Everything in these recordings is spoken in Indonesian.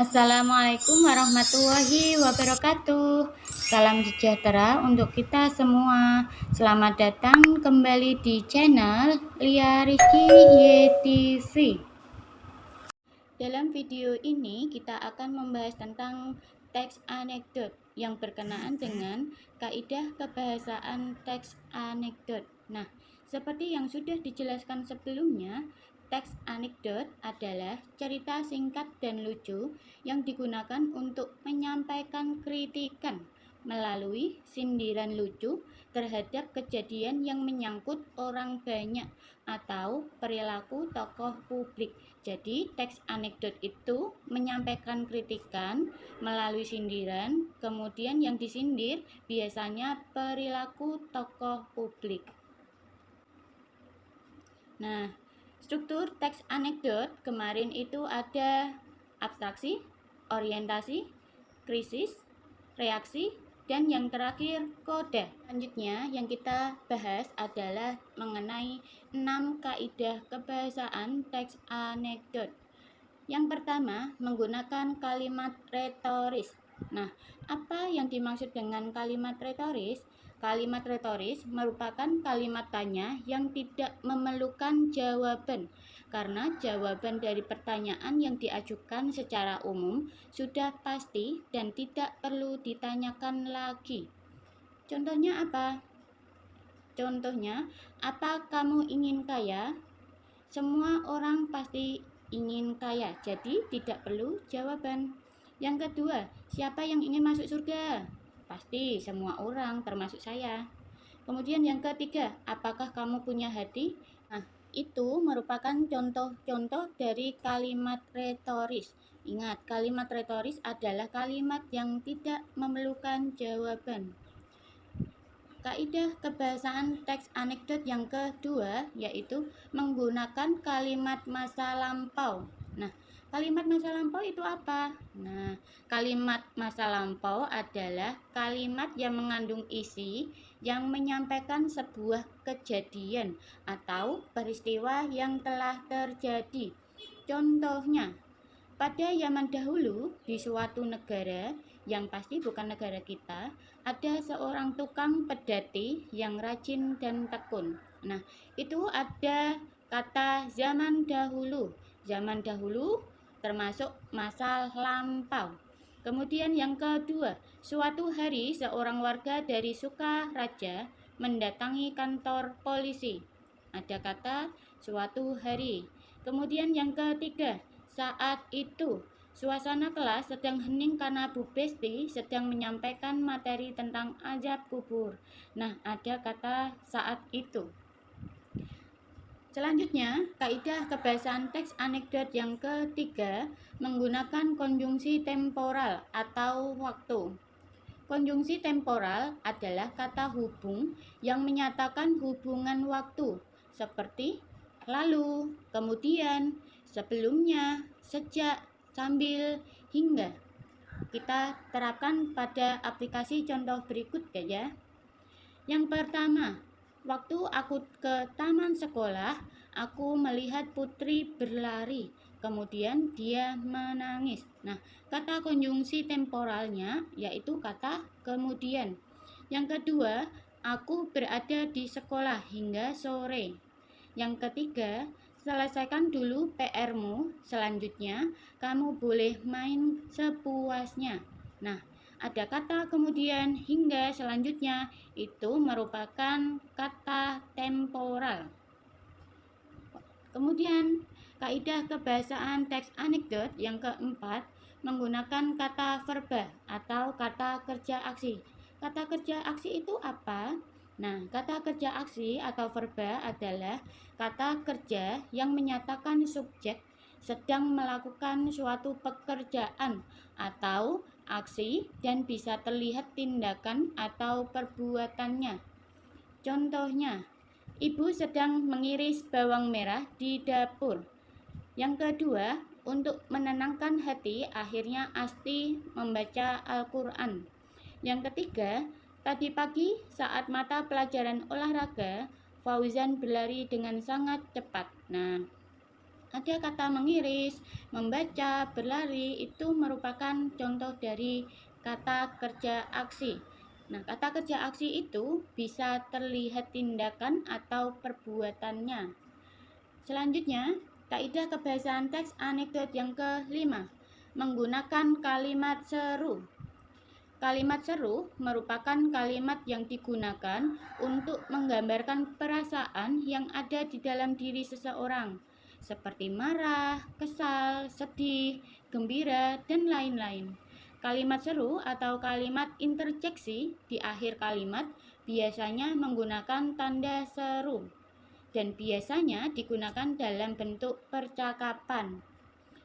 Assalamualaikum warahmatullahi wabarakatuh. Salam sejahtera untuk kita semua. Selamat datang kembali di channel Lia Rizky YTV. Dalam video ini kita akan membahas tentang teks anekdot yang berkenaan dengan kaidah kebahasaan teks anekdot. Nah, seperti yang sudah dijelaskan sebelumnya, teks anekdot adalah cerita singkat dan lucu yang digunakan untuk menyampaikan kritikan melalui sindiran lucu terhadap kejadian yang menyangkut orang banyak atau perilaku tokoh publik. Jadi, teks anekdot itu menyampaikan kritikan melalui sindiran, kemudian yang disindir biasanya perilaku tokoh publik. Nah, struktur teks anekdot kemarin itu ada abstraksi, orientasi, krisis, reaksi, dan yang terakhir koda. Selanjutnya yang kita bahas adalah mengenai 6 kaidah kebahasaan teks anekdot. Yang pertama, menggunakan kalimat retoris. Nah, apa yang dimaksud dengan kalimat retoris? Kalimat retoris merupakan kalimat tanya yang tidak memerlukan jawaban, karena jawaban dari pertanyaan yang diajukan secara umum sudah pasti dan tidak perlu ditanyakan lagi. Contohnya apa? Contohnya, apa kamu ingin kaya? Semua orang pasti ingin kaya, jadi tidak perlu jawaban. Yang kedua, siapa yang ingin masuk surga? Pasti semua orang, termasuk saya. Kemudian yang ketiga, apakah kamu punya hati? Nah, itu merupakan contoh-contoh dari kalimat retoris. Ingat, kalimat retoris adalah kalimat yang tidak memerlukan jawaban. Kaidah kebahasaan teks anekdot yang kedua yaitu menggunakan kalimat masa lampau. Nah, kalimat masa lampau itu apa? Nah, kalimat masa lampau adalah kalimat yang mengandung isi yang menyampaikan sebuah kejadian atau peristiwa yang telah terjadi. Contohnya, pada zaman dahulu di suatu negara yang pasti bukan negara kita, ada seorang tukang pedati yang rajin dan tekun. Nah, itu ada kata zaman dahulu. Zaman dahulu termasuk masa lampau. Kemudian yang kedua, suatu hari seorang warga dari Sukaraja mendatangi kantor polisi. Ada kata suatu hari. Kemudian yang ketiga, saat itu suasana kelas sedang hening karena Bu Besti sedang menyampaikan materi tentang azab kubur. Nah, ada kata saat itu. Selanjutnya, kaidah kebahasaan teks anekdot yang ketiga menggunakan konjungsi temporal atau waktu. Konjungsi temporal adalah kata hubung yang menyatakan hubungan waktu, seperti lalu, kemudian, sebelumnya, sejak, sambil, hingga. Kita terapkan pada aplikasi contoh berikut ya. Yang pertama, waktu aku ke taman sekolah, aku melihat Putri berlari, kemudian dia menangis. Nah, kata konjungsi temporalnya yaitu kata kemudian. Yang kedua, aku berada di sekolah hingga sore. Yang ketiga, selesaikan dulu PR-mu, selanjutnya kamu boleh main sepuasnya. Nah, ada kata kemudian hingga selanjutnya itu merupakan kata temporal. Kemudian, kaidah kebahasaan teks anekdot yang keempat menggunakan kata verba atau kata kerja aksi. Kata kerja aksi itu apa? Nah, kata kerja aksi atau verba adalah kata kerja yang menyatakan subjek sedang melakukan suatu pekerjaan atau aksi dan bisa terlihat tindakan atau perbuatannya. Contohnya, ibu sedang mengiris bawang merah di dapur. Yang kedua, untuk menenangkan hati, akhirnya Asti membaca Al-Quran. Yang ketiga, tadi pagi saat mata pelajaran olahraga, Fauzan berlari dengan sangat cepat. Nah, Ada kata mengiris, membaca, berlari, itu merupakan contoh dari kata kerja aksi. Nah, kata kerja aksi itu bisa terlihat tindakan atau perbuatannya. Selanjutnya, kaidah kebiasaan teks anekdot yang kelima, menggunakan kalimat seru. Kalimat seru merupakan kalimat yang digunakan untuk menggambarkan perasaan yang ada di dalam diri seseorang, seperti marah, kesal, sedih, gembira, dan lain-lain. Kalimat seru atau kalimat interjeksi di akhir kalimat biasanya menggunakan tanda seru dan biasanya digunakan dalam bentuk percakapan.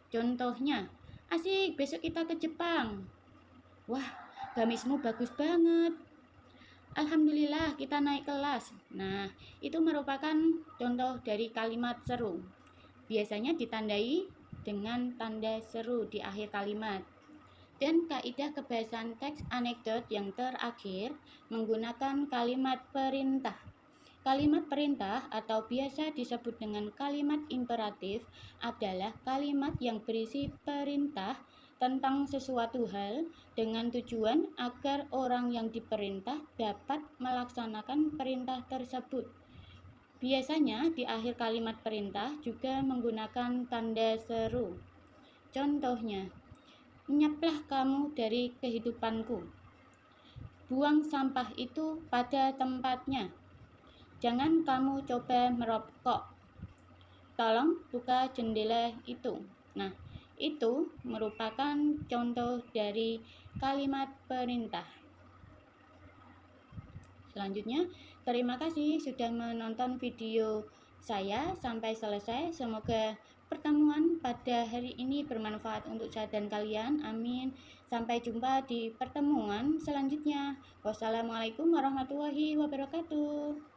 Contohnya, asik, besok kita ke Jepang. Wah, gamismu bagus banget. Alhamdulillah kita naik kelas. Nah, itu merupakan contoh dari kalimat seru. Biasanya ditandai dengan tanda seru di akhir kalimat. Dan kaidah kebiasaan teks anekdot yang terakhir menggunakan kalimat perintah. Kalimat perintah atau biasa disebut dengan kalimat imperatif adalah kalimat yang berisi perintah tentang sesuatu hal dengan tujuan agar orang yang diperintah dapat melaksanakan perintah tersebut. Biasanya di akhir kalimat perintah juga menggunakan tanda seru. Contohnya, "Lenyaplah kamu dari kehidupanku." "Buang sampah itu pada tempatnya." "Jangan kamu coba merokok." "Tolong buka jendela itu." Nah, itu merupakan contoh dari kalimat perintah. Selanjutnya, terima kasih sudah menonton video saya sampai selesai. Semoga pertemuan pada hari ini bermanfaat untuk saya dan kalian. Amin. Sampai jumpa di pertemuan selanjutnya. Wassalamualaikum warahmatullahi wabarakatuh.